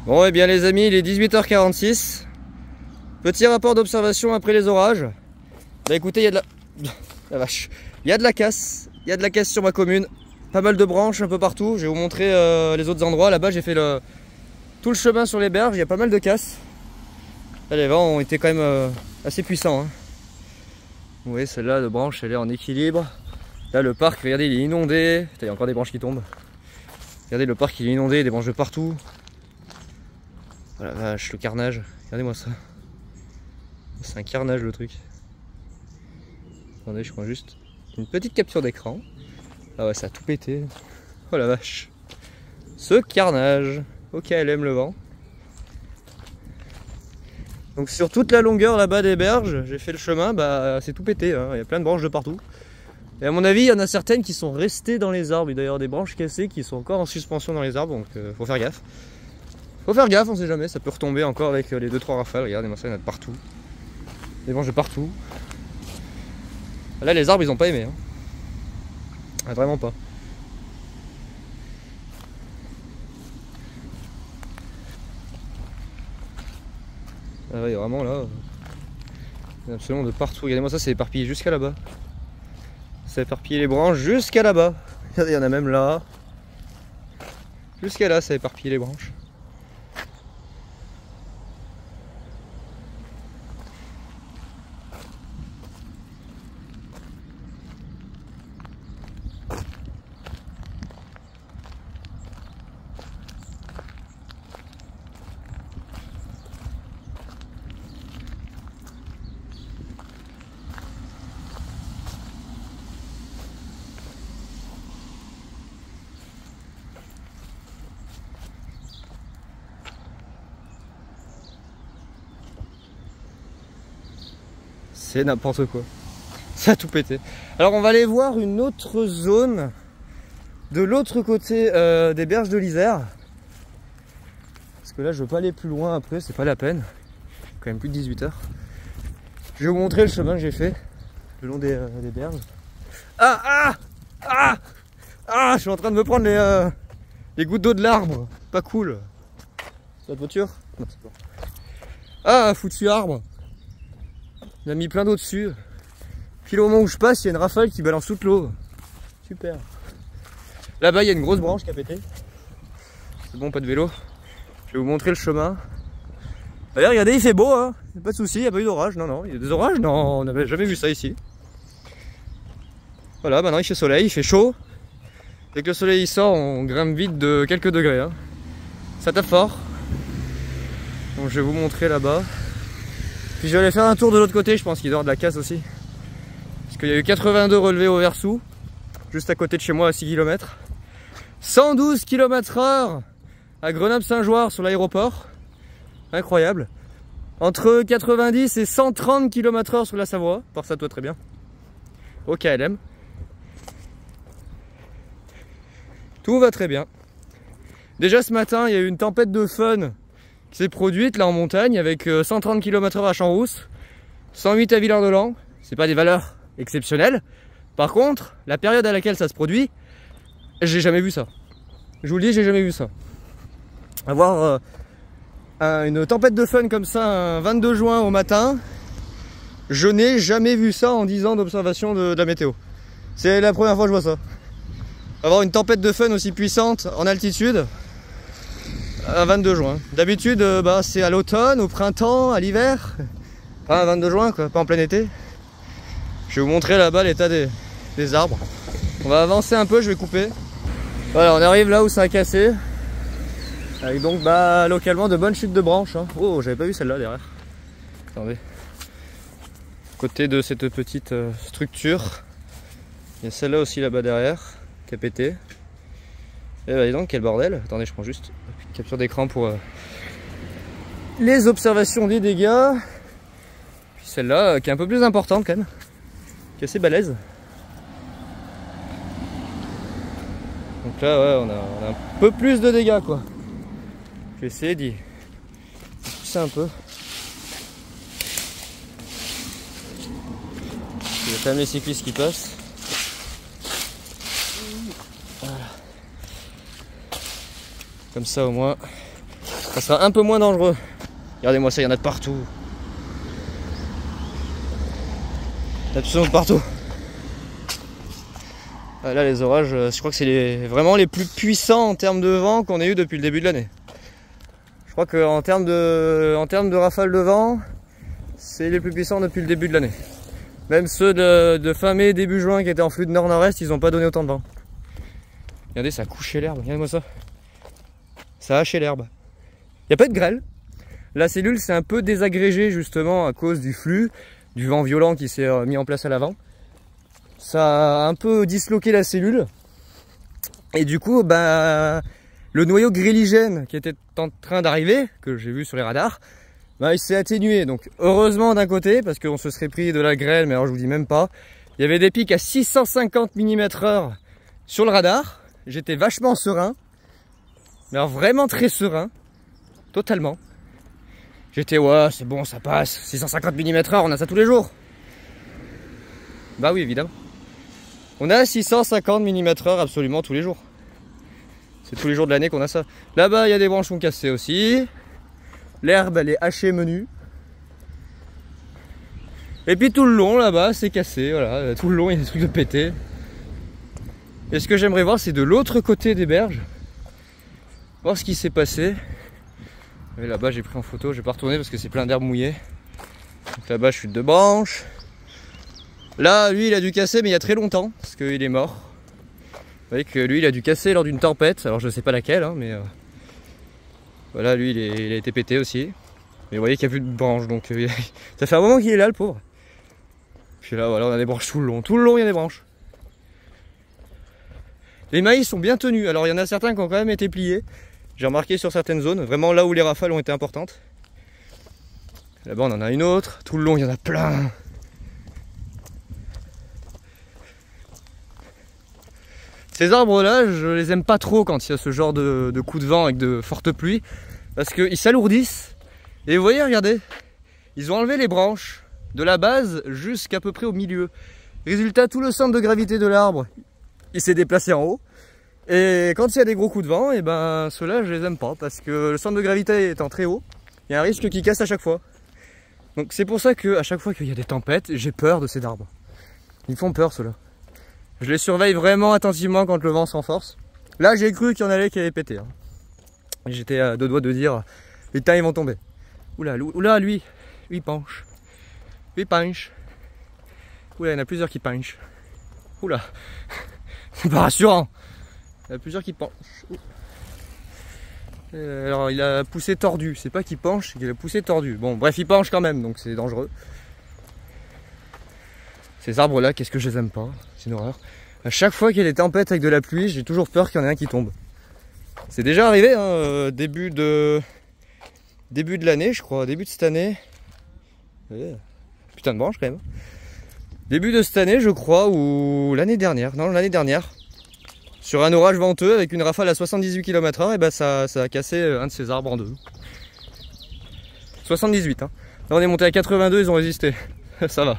Bon et bien les amis, il est 18h46. Petit rapport d'observation après les orages. Bah écoutez, il y a de la vache. Il y a de la casse. Il y a de la casse sur ma commune. Pas mal de branches un peu partout. Je vais vous montrer les autres endroits. Là-bas j'ai fait tout le chemin sur les berges. Il y a pas mal de casse. Là, les vents ont été quand même assez puissants. Hein. Vous voyez celle-là de branche, elle est en équilibre. Là le parc, regardez, il est inondé. Putain, il y a encore des branches qui tombent. Regardez, le parc il est inondé, des branches de partout. Oh la vache, le carnage. Regardez-moi ça. C'est un carnage le truc. Attendez, je prends juste une petite capture d'écran. Ah ouais, ça a tout pété. Oh la vache. Ce carnage. Ok, elle aime le vent. Donc sur toute la longueur là-bas des berges, j'ai fait le chemin, bah c'est tout pété. Hein. Il y a plein de branches de partout. Et à mon avis, il y en a certaines qui sont restées dans les arbres. Il y a d'ailleurs des branches cassées qui sont encore en suspension dans les arbres, donc faut faire gaffe. Faut faire gaffe, on sait jamais, ça peut retomber encore avec les 2-3 rafales. Regardez-moi ça, il y en a de partout. Des branches de partout. Là, les arbres, ils ont pas aimé. Hein. Ah, vraiment pas. Ah ouais, vraiment là. Il y en a absolument de partout. Regardez-moi ça, c'est éparpillé jusqu'à là-bas. Ça a éparpillé les branches jusqu'à là-bas. Regardez, il y en a même là. Jusqu'à là, ça a éparpillé les branches. C'est n'importe quoi. Ça a tout pété. Alors on va aller voir une autre zone de l'autre côté des berges de l'Isère. Parce que là je veux pas aller plus loin après, c'est pas la peine. Quand même plus de 18h. Je vais vous montrer le chemin que j'ai fait le long des berges. Ah, je suis en train de me prendre les gouttes d'eau de l'arbre. Pas cool. C'est la voiture? Non, c'est pas. Ah, foutu arbre. Il a mis plein d'eau dessus. Puis au moment où je passe, il y a une rafale qui balance toute l'eau. Super. Là-bas, il y a une grosse branche qui a pété. C'est bon, pas de vélo. Je vais vous montrer le chemin. D'ailleurs, regardez, il fait beau, hein. Pas de soucis, il n'y a pas eu d'orage. Non, non, il y a des orages. Non, on n'avait jamais vu ça ici. Voilà, maintenant il fait soleil, il fait chaud. Dès que le soleil il sort, on grimpe vite de quelques degrés. Hein. Ça tape fort. Donc je vais vous montrer là-bas. Puis je vais aller faire un tour de l'autre côté, je pense qu'il doit y avoir de la casse aussi. Parce qu'il y a eu 82 relevés au Versou, juste à côté de chez moi à 6 km. 112 km/h à Grenoble-Saint-Joire sur l'aéroport. Incroyable. Entre 90 et 130 km/h sur la Savoie, par ça toi très bien. Au KLM. Tout va très bien. Déjà ce matin, il y a eu une tempête de fun qui s'est produite là en montagne avec 130 km/h à Champs-Rousse, 108 à Villard-de-Lans. C'est pas des valeurs exceptionnelles. Par contre, la période à laquelle ça se produit, j'ai jamais vu ça. Je vous le dis, j'ai jamais vu ça. Avoir une tempête de fun comme ça un 22 juin au matin, je n'ai jamais vu ça en 10 ans d'observation de la météo. C'est la première fois que je vois ça. Avoir une tempête de fun aussi puissante en altitude, à 22 juin. D'habitude, bah, c'est à l'automne, au printemps, à l'hiver. Pas à 22 juin, quoi, pas en plein été. Je vais vous montrer là-bas l'état des arbres. On va avancer un peu, je vais couper. Voilà, on arrive là où ça a cassé. Avec donc bah, localement de bonnes chutes de branches. Hein. Oh, j'avais pas vu celle-là derrière. Attendez. Côté de cette petite structure. Il y a celle-là aussi là-bas derrière, qui a pété. Et bah dis donc, quel bordel. Attendez, je prends juste une capture d'écran pour les observations des dégâts. Puis celle-là, qui est un peu plus importante quand même, qui est assez balèze. Donc là, ouais, on a un peu plus de dégâts, quoi. Je vais essayer d'y pousser un peu. Il y a quand même les cyclistes qui passent. Voilà. Comme ça au moins ça sera un peu moins dangereux. Regardez-moi ça, il y en a de partout. Il y en a absolument de partout. Là les orages, je crois que c'est vraiment les plus puissants en termes de vent qu'on ait eu depuis le début de l'année. Je crois qu'en termes de rafales de vent, c'est les plus puissants depuis le début de l'année. Même ceux de fin mai, début juin qui étaient en flux de nord-nord-est, ils n'ont pas donné autant de vent. Regardez, ça a couché l'herbe, regardez-moi ça. Ça a haché l'herbe. Il n'y a pas de grêle. La cellule s'est un peu désagrégée justement à cause du flux, du vent violent qui s'est mis en place à l'avant. Ça a un peu disloqué la cellule. Et du coup, bah, le noyau gréligène qui était en train d'arriver, que j'ai vu sur les radars, bah, il s'est atténué. Donc heureusement d'un côté, parce qu'on se serait pris de la grêle, mais alors je vous dis même pas. Il y avait des pics à 650 mm/h sur le radar. J'étais vachement serein. Mais alors vraiment très serein. Totalement. J'étais, ouais, c'est bon, ça passe. 650 mm/h, on a ça tous les jours. Bah oui, évidemment. On a 650 mm/h absolument tous les jours. C'est tous les jours de l'année qu'on a ça. Là-bas, il y a des branches qui sont cassées aussi. L'herbe, elle est hachée menu. Et puis tout le long, là-bas, c'est cassé. Voilà, tout le long, il y a des trucs de pété. Et ce que j'aimerais voir, c'est de l'autre côté des berges. Voir ce qui s'est passé. Et là-bas, j'ai pris en photo. Je vais pas retourner parce que c'est plein d'herbes mouillées. Là-bas, chute de branches. Là, lui, il a dû casser, mais il y a très longtemps, parce qu'il est mort. Vous voyez que lui, il a dû casser lors d'une tempête. Alors, je sais pas laquelle, hein, mais voilà, lui, il a été pété aussi. Mais vous voyez qu'il n'y a plus de branches, donc ça fait un moment qu'il est là, le pauvre. Puis là, voilà, on a des branches tout le long. Tout le long, il y a des branches. Les maïs sont bien tenus. Alors, il y en a certains qui ont quand même été pliés. J'ai remarqué sur certaines zones, vraiment là où les rafales ont été importantes. Là-bas, on en a une autre. Tout le long, il y en a plein. Ces arbres-là, je les aime pas trop quand il y a ce genre de coups de vent avec de fortes pluies, parce qu'ils s'alourdissent. Et vous voyez, regardez, ils ont enlevé les branches de la base jusqu'à peu près au milieu. Résultat, tout le centre de gravité de l'arbre, il s'est déplacé en haut. Et quand il y a des gros coups de vent, et ben ceux-là, je les aime pas, parce que le centre de gravité étant très haut, il y a un risque qu'ils cassent à chaque fois. Donc c'est pour ça qu'à chaque fois qu'il y a des tempêtes, j'ai peur de ces arbres. Ils font peur, ceux-là. Je les surveille vraiment attentivement quand le vent s'enforce. Là, j'ai cru qu'il y en avait qui avaient pété. Hein. J'étais à deux doigts de dire, putain, ils vont tomber. Oula, lui, il penche. Lui, penche. Oula, il y en a plusieurs qui penchent. Oula, c'est pas rassurant. Il y en a plusieurs qui penchent. Alors, il a poussé tordu. C'est pas qu'il penche, c'est qu'il a poussé tordu. Bon, bref, il penche quand même, donc c'est dangereux. Ces arbres-là, qu'est-ce que je les aime pas. C'est une horreur. À chaque fois qu'il y a des tempêtes avec de la pluie, j'ai toujours peur qu'il y en ait un qui tombe. C'est déjà arrivé, hein, début de l'année, je crois, début de cette année. Putain de branche quand même. Début de cette année, je crois, ou l'année dernière. Non, l'année dernière. Sur un orage venteux avec une rafale à 78 km/h, et ben ça a cassé un de ces arbres en deux. 78, hein. Là on est monté à 82, ils ont résisté. Ça va.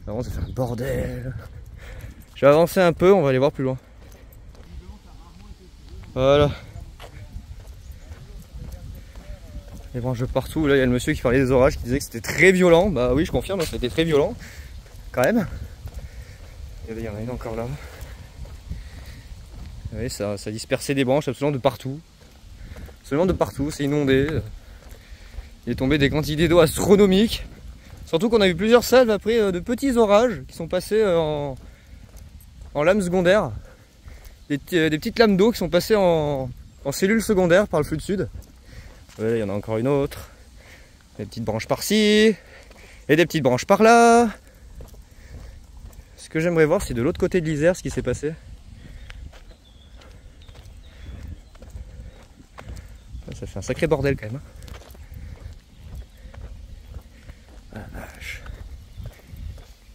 Vraiment, ça fait un bordel. Je vais avancer un peu, on va aller voir plus loin. Voilà. Les branches de partout. Là, il y a le monsieur qui parlait des orages, qui disait que c'était très violent. Bah oui, je confirme, c'était très violent. Quand même. Il y en a une encore là. Vous voyez, ça a dispersé des branches absolument de partout. Absolument de partout, c'est inondé. Il est tombé des quantités d'eau astronomiques. Surtout qu'on a eu plusieurs salves après de petits orages qui sont passés en lames secondaires. Des petites lames d'eau qui sont passées en cellules secondaires par le flux de sud. Ouais, il y en a encore une autre. Des petites branches par-ci. Et des petites branches par-là. Ce que j'aimerais voir, c'est de l'autre côté de l'Isère ce qui s'est passé. Ça fait un sacré bordel quand même. Ah, vache.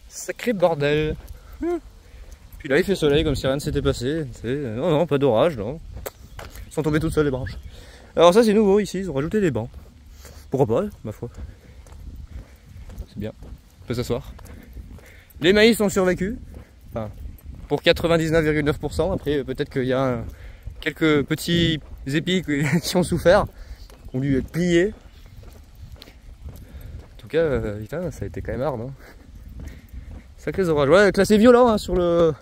Sacré bordel. Puis là il fait soleil comme si rien ne s'était passé. Non, pas d'orage, non. Ils sont tombés toutes seules les branches. Alors ça c'est nouveau ici, ils ont rajouté des bancs. Pourquoi pas, ma foi. C'est bien, on peut s'asseoir. Les maïs ont survécu. Enfin, pour 99,9%. Après peut-être qu'il y a quelques petits épis qui ont souffert. ont dû être pliés. En tout cas, putain, ça a été quand même hard. Hein. Sacrés orages. Ouais, classé violent hein, sur le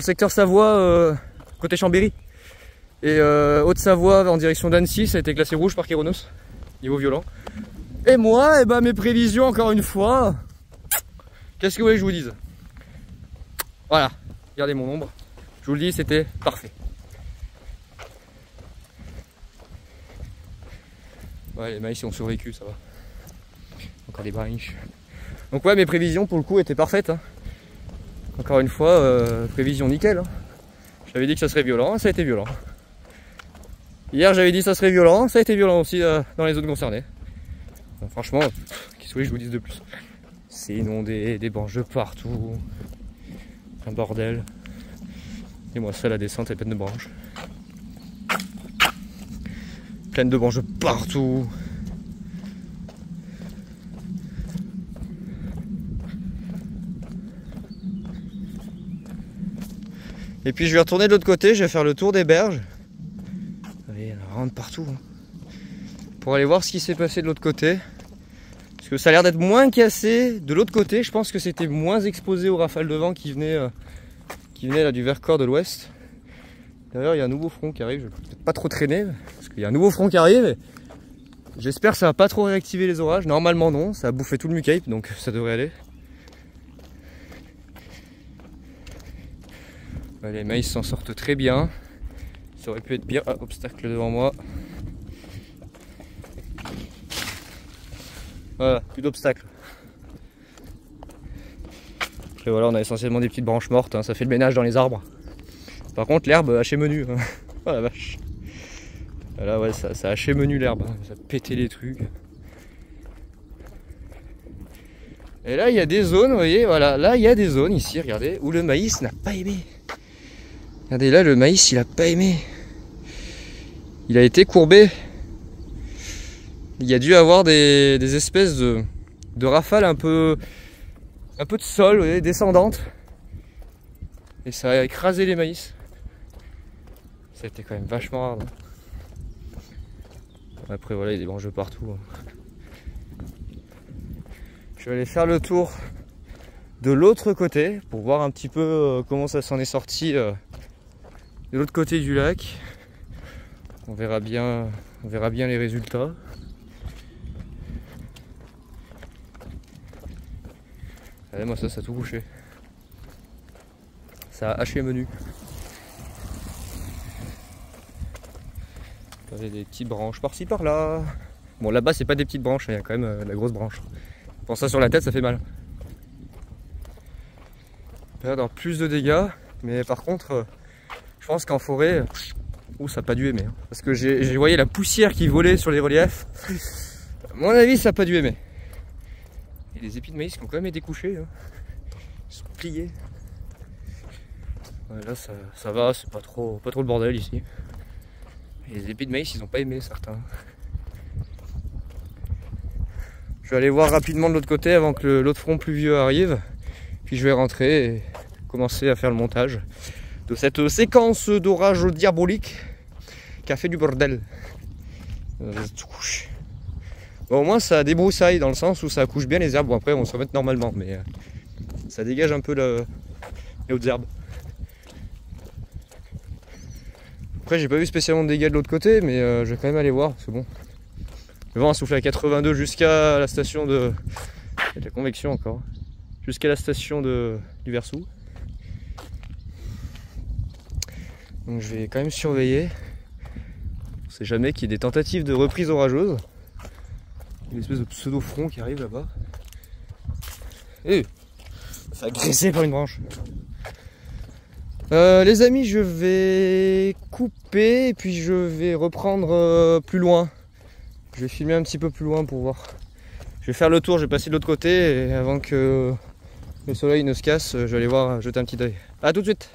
secteur Savoie, côté Chambéry. Et Haute-Savoie en direction d'Annecy, ça a été classé rouge par Kéronos, niveau violent. Et moi, eh ben, mes prévisions, encore une fois, qu'est-ce que vous voulez que je vous dise? Voilà, regardez mon ombre. Je vous le dis, c'était parfait. Ouais, les maïs ont survécu, ça va. Encore des branches. Donc ouais, mes prévisions pour le coup étaient parfaites. Hein. Encore une fois, prévision nickel. Hein. J'avais dit que ça serait violent, ça a été violent. Hier j'avais dit que ça serait violent, ça a été violent aussi dans les zones concernées. Donc, franchement, qu'est-ce que je vous dise de plus? C'est inondé, des branches partout. Un bordel. Et moi ça, la descente est pleine de branches. Pleine de branches partout. Et puis je vais retourner de l'autre côté, je vais faire le tour des berges. Il y en a vraiment de partout. Hein. Pour aller voir ce qui s'est passé de l'autre côté. Parce que ça a l'air d'être moins cassé de l'autre côté. Je pense que c'était moins exposé aux rafales de vent qui venaient là, du Vercors de l'ouest. D'ailleurs il y a un nouveau front qui arrive, je vais peut-être pas trop traîner. Parce qu'il y a un nouveau front qui arrive. J'espère que ça va pas trop réactiver les orages. Normalement non, ça a bouffé tout le mucape, donc ça devrait aller. Ouais, les maïs s'en sortent très bien. Ça aurait pu être pire. Ah, obstacle devant moi. Voilà, plus d'obstacles. Après voilà, on a essentiellement des petites branches mortes, hein, ça fait le ménage dans les arbres. Par contre l'herbe haché menu. Hein. Oh la vache. Là ouais, ça a haché menu l'herbe, hein. Ça a pété les trucs. Et là il y a des zones, vous voyez, voilà, là il y a des zones ici, regardez, où le maïs n'a pas aimé. Regardez là, le maïs il a pas aimé. Il a été courbé. Il y a dû avoir des espèces de rafales un peu de sol, vous voyez, descendantes. Et ça a écrasé les maïs. Ça a été quand même vachement hard. Hein. Après voilà, il y a des branches partout. Hein. Je vais aller faire le tour de l'autre côté pour voir un petit peu comment ça s'en est sorti de l'autre côté du lac. On verra bien les résultats. Allez, moi ça a tout couché. Ça a haché menu. Il y a des petites branches par-ci par-là. Bon là-bas c'est pas des petites branches, il y a quand même de la grosse branche. Pour ça sur la tête ça fait mal. Il peut y avoir plus de dégâts, mais par contre je pense qu'en forêt, ça n'a pas dû aimer. Hein, parce que j'ai voyé la poussière qui volait sur les reliefs. À mon avis ça n'a pas dû aimer. Et les épis de maïs qui ont quand même été couchés. Hein. Ils sont pliés. Ouais, là ça va, c'est pas trop le bordel ici. Et les épis de maïs ils n'ont pas aimé certains. Je vais aller voir rapidement de l'autre côté avant que l'autre front pluvieux arrive. Puis je vais rentrer et commencer à faire le montage de cette séquence d'orage diabolique qui a fait du bordel. Bon, au moins ça débroussaille dans le sens où ça couche bien les herbes. Bon, après on se remet normalement, mais ça dégage un peu les hautes herbes. Après j'ai pas vu spécialement de dégâts de l'autre côté, mais je vais quand même aller voir parce que bon, le vent a soufflé à 82 jusqu'à la station de... Il y a de la convection encore. Jusqu'à la station du Versou. Donc je vais quand même surveiller. On sait jamais qu'il y ait des tentatives de reprise orageuse. Une espèce de pseudo-front qui arrive là-bas. Et ça a agressé par une branche. Les amis, je vais couper et puis je vais reprendre plus loin. Je vais filmer un petit peu plus loin pour voir. Je vais faire le tour, je vais passer de l'autre côté et avant que le soleil ne se casse, je vais aller voir, jeter un petit œil. A tout de suite.